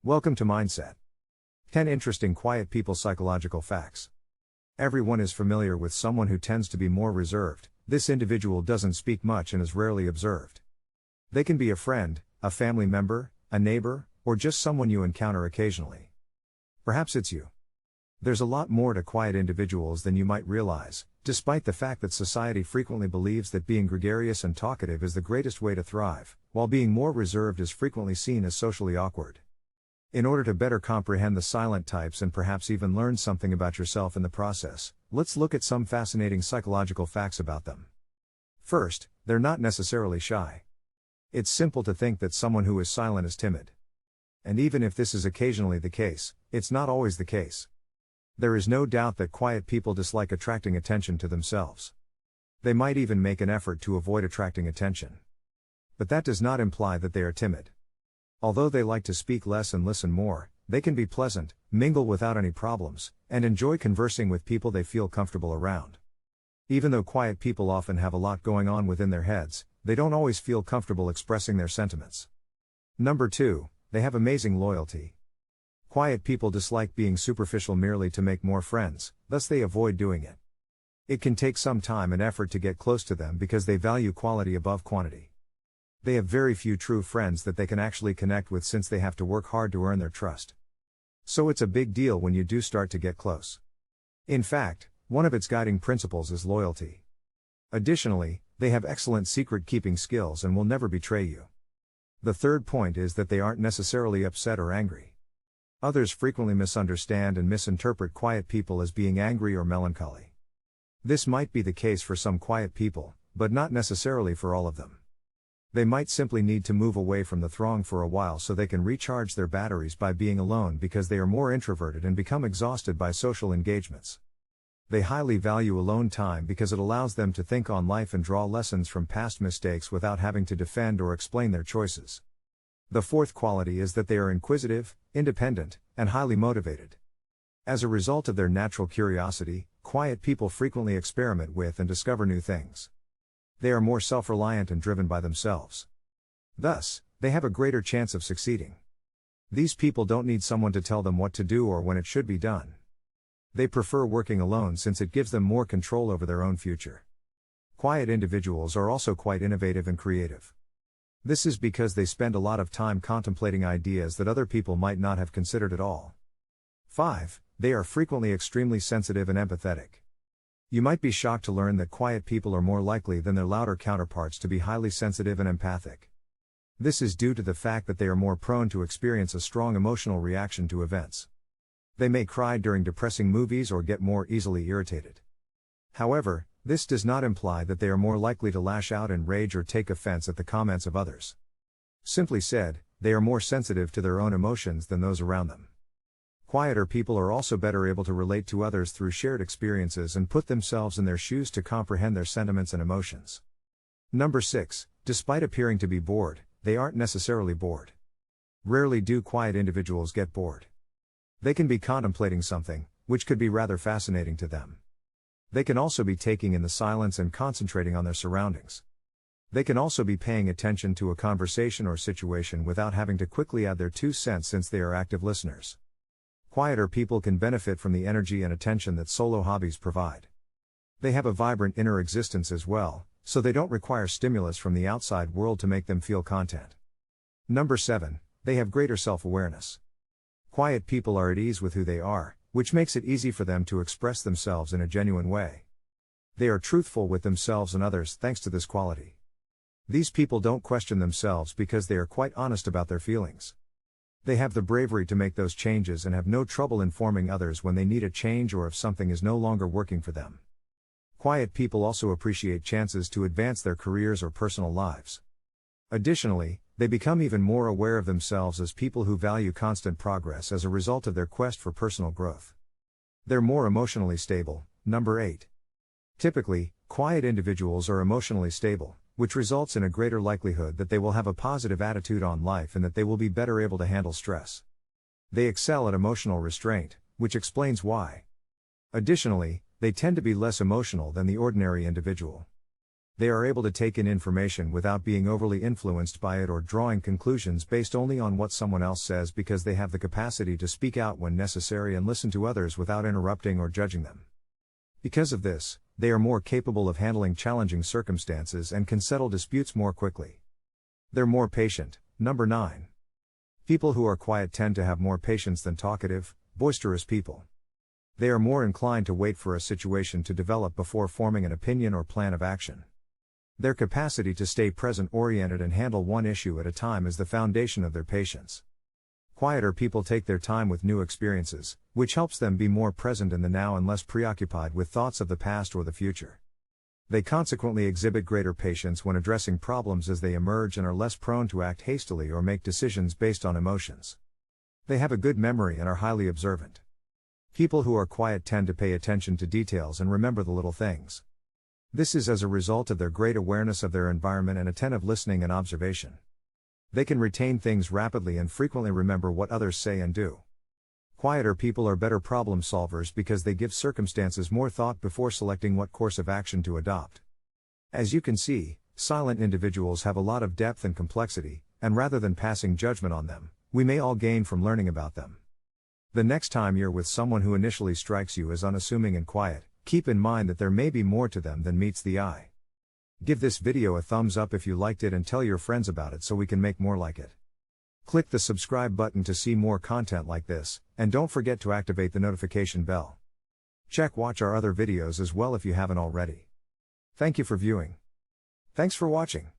Welcome to Mindset. 10 Interesting Quiet People Psychological Facts. Everyone is familiar with someone who tends to be more reserved. This individual doesn't speak much and is rarely observed. They can be a friend, a family member, a neighbor, or just someone you encounter occasionally. Perhaps it's you. There's a lot more to quiet individuals than you might realize, despite the fact that society frequently believes that being gregarious and talkative is the greatest way to thrive, while being more reserved is frequently seen as socially awkward. In order to better comprehend the silent types and perhaps even learn something about yourself in the process, let's look at some fascinating psychological facts about them. First, they're not necessarily shy. It's simple to think that someone who is silent is timid. And even if this is occasionally the case, it's not always the case. There is no doubt that quiet people dislike attracting attention to themselves. They might even make an effort to avoid attracting attention. But that does not imply that they are timid. Although they like to speak less and listen more, they can be pleasant, mingle without any problems, and enjoy conversing with people they feel comfortable around. Even though quiet people often have a lot going on within their heads, they don't always feel comfortable expressing their sentiments. Number 2, they have amazing loyalty. Quiet people dislike being superficial merely to make more friends, thus they avoid doing it. It can take some time and effort to get close to them because they value quality above quantity. They have very few true friends that they can actually connect with since they have to work hard to earn their trust. So it's a big deal when you do start to get close. In fact, one of its guiding principles is loyalty. Additionally, they have excellent secret-keeping skills and will never betray you. The third point is that they aren't necessarily upset or angry. Others frequently misunderstand and misinterpret quiet people as being angry or melancholy. This might be the case for some quiet people, but not necessarily for all of them. They might simply need to move away from the throng for a while so they can recharge their batteries by being alone because they are more introverted and become exhausted by social engagements. They highly value alone time because it allows them to think on life and draw lessons from past mistakes without having to defend or explain their choices. The fourth quality is that they are inquisitive, independent, and highly motivated. As a result of their natural curiosity, quiet people frequently experiment with and discover new things. They are more self-reliant and driven by themselves. Thus, they have a greater chance of succeeding. These people don't need someone to tell them what to do or when it should be done. They prefer working alone since it gives them more control over their own future. Quiet individuals are also quite innovative and creative. This is because they spend a lot of time contemplating ideas that other people might not have considered at all. 5. They are frequently extremely sensitive and empathetic. You might be shocked to learn that quiet people are more likely than their louder counterparts to be highly sensitive and empathic. This is due to the fact that they are more prone to experience a strong emotional reaction to events. They may cry during depressing movies or get more easily irritated. However, this does not imply that they are more likely to lash out in rage or take offense at the comments of others. Simply said, they are more sensitive to their own emotions than those around them. Quieter people are also better able to relate to others through shared experiences and put themselves in their shoes to comprehend their sentiments and emotions. Number 6, despite appearing to be bored, they aren't necessarily bored. Rarely do quiet individuals get bored. They can be contemplating something, which could be rather fascinating to them. They can also be taking in the silence and concentrating on their surroundings. They can also be paying attention to a conversation or situation without having to quickly add their 2 cents since they are active listeners. Quieter people can benefit from the energy and attention that solo hobbies provide. They have a vibrant inner existence as well, so they don't require stimulus from the outside world to make them feel content. Number 7, they have greater self-awareness. Quiet people are at ease with who they are, which makes it easy for them to express themselves in a genuine way. They are truthful with themselves and others thanks to this quality. These people don't question themselves because they are quite honest about their feelings. They have the bravery to make those changes and have no trouble informing others when they need a change or if something is no longer working for them. Quiet people also appreciate chances to advance their careers or personal lives. Additionally, they become even more aware of themselves as people who value constant progress as a result of their quest for personal growth. They're more emotionally stable. Number 8. Typically, quiet individuals are emotionally stable, which results in a greater likelihood that they will have a positive attitude on life and that they will be better able to handle stress. They excel at emotional restraint, which explains why. Additionally, they tend to be less emotional than the ordinary individual. They are able to take in information without being overly influenced by it or drawing conclusions based only on what someone else says, because they have the capacity to speak out when necessary and listen to others without interrupting or judging them. Because of this, they are more capable of handling challenging circumstances and can settle disputes more quickly. They're more patient. Number 9. People who are quiet tend to have more patience than talkative, boisterous people. They are more inclined to wait for a situation to develop before forming an opinion or plan of action. Their capacity to stay present-oriented and handle one issue at a time is the foundation of their patience. Quieter people take their time with new experiences, which helps them be more present in the now and less preoccupied with thoughts of the past or the future. They consequently exhibit greater patience when addressing problems as they emerge and are less prone to act hastily or make decisions based on emotions. They have a good memory and are highly observant. People who are quiet tend to pay attention to details and remember the little things. This is as a result of their great awareness of their environment and attentive listening and observation. They can retain things rapidly and frequently remember what others say and do. Quieter people are better problem solvers because they give circumstances more thought before selecting what course of action to adopt. As you can see, silent individuals have a lot of depth and complexity, and rather than passing judgment on them, we may all gain from learning about them. The next time you're with someone who initially strikes you as unassuming and quiet, keep in mind that there may be more to them than meets the eye. Give this video a thumbs up if you liked it and tell your friends about it so we can make more like it. Click the subscribe button to see more content like this, and don't forget to activate the notification bell. Watch our other videos as well if you haven't already. Thank you for viewing. Thanks for watching.